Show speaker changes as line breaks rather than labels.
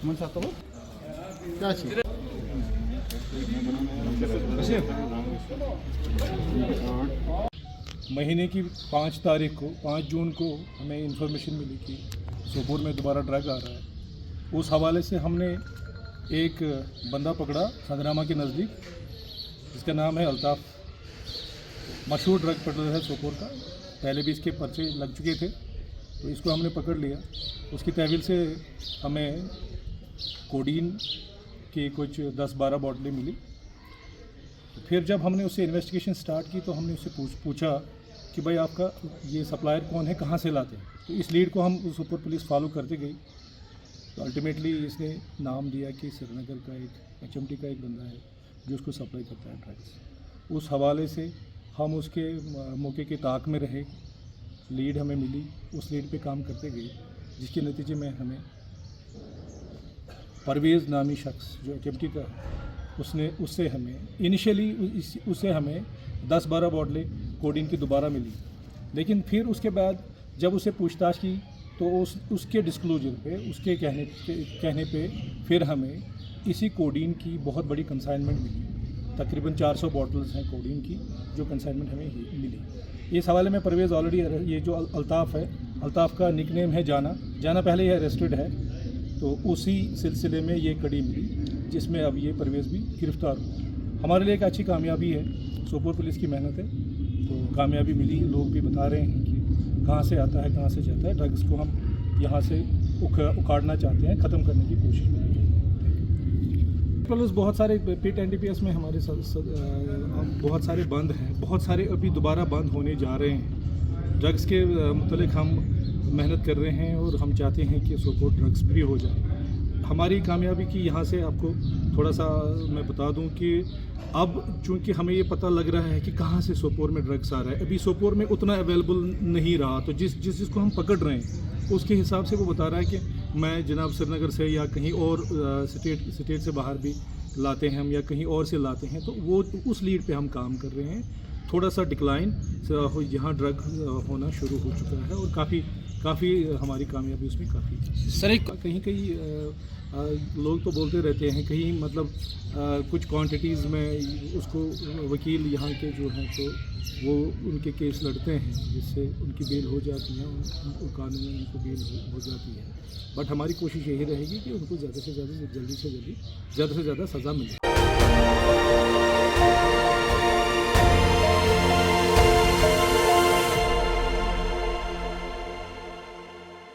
क्या चाहिए?
महीने की 5 तारीख को 5 जून को हमें इन्फॉर्मेशन मिली कि सोपोर में दोबारा ड्रग आ रहा है। उस हवाले से हमने एक बंदा पकड़ा संग्रामा के नज़दीक, जिसका नाम है अल्ताफ़। मशहूर ड्रग पेडलर है सोपोर का, पहले भी इसके पर्चे लग चुके थे, तो इसको हमने पकड़ लिया। उसकी तहवील से हमें कोडीन की कुछ 10-12 बोतलें मिली। फिर जब हमने उससे इन्वेस्टिगेशन स्टार्ट की तो हमने उससे पूछा कि भाई आपका ये सप्लायर कौन है, कहाँ से लाते हैं। तो इस लीड को हम सोपोर पुलिस फॉलो करते गई, तो अल्टीमेटली इसने नाम दिया कि श्रीनगर का एक HMT का एक बंदा है जो उसको सप्लाई करता है ड्रग्स। उस हवाले से हम उसके मौके के ताक में रहे, लीड हमें मिली, उस लीड पे काम करते गए, जिसके नतीजे में हमें परवेज़ नामी शख्स जो HMT का उससे हमें इनिशियली उससे हमें 10-12 बोतलें कोडीन की दोबारा मिली। लेकिन फिर उसके बाद जब उसे पूछताछ की तो उसके डिस्क्लोजर पे, उसके कहने पे फिर हमें इसी कोडीन की बहुत बड़ी कंसाइनमेंट मिली। तकरीबन 400 बॉटल्स हैं कोडीन की जो कंसाइनमेंट हमें मिली। इस हवाले में परवेज़ ऑलरेडी, ये जो अल्ताफ़ है, अल्ताफ़ का निकनेम है जाना पहले ये अरेस्टेड है, तो उसी सिलसिले में ये कड़ी मिली जिसमें अब ये परवेज़ भी गिरफ़्तार हुआ। हमारे लिए एक अच्छी कामयाबी है, सोपोर पुलिस की मेहनत है, तो कामयाबी मिली। लोग भी बता रहे हैं कि कहाँ से आता है, कहाँ से जाता है। ड्रग्स को हम यहाँ से उखाड़ना चाहते हैं, ख़त्म करने की कोशिश में लगे। प्लस बहुत सारे पिट NDPS में हमारे बहुत सारे बंद हैं, बहुत सारे अभी दोबारा बंद होने जा रहे हैं। ड्रग्स के मुतल्लिक़ हम मेहनत कर रहे हैं और हम चाहते हैं कि सोपोर ड्रग्स फ्री हो जाए। हमारी कामयाबी की यहाँ से आपको थोड़ा सा मैं बता दूं कि अब चूंकि हमें ये पता लग रहा है कि कहाँ से सोपोर में ड्रग्स आ रहा है, अभी सोपोर में उतना अवेलेबल नहीं रहा, तो जिसको हम पकड़ रहे हैं उसके हिसाब से वो बता रहा है कि मैं जनाब श्रीनगर से या कहीं और स्टेट से बाहर भी लाते हैं हम या कहीं और से लाते हैं, तो वो उस लीड पे हम काम कर रहे हैं। थोड़ा सा डिक्लाइन यहाँ ड्रग होना शुरू हो चुका है और काफ़ी हमारी कामयाबी उसमें काफ़ी।
सर
कहीं लोग तो बोलते रहते हैं, कहीं मतलब कुछ क्वांटिटीज़ में उसको वकील यहाँ के जो हैं तो वो उनके केस लड़ते हैं, जिससे उनकी बेल हो जाती है, कानून में उनको बेल हो जाती है। बट हमारी कोशिश यही रहेगी कि उनको ज़्यादा से ज़्यादा सज़ा मिले।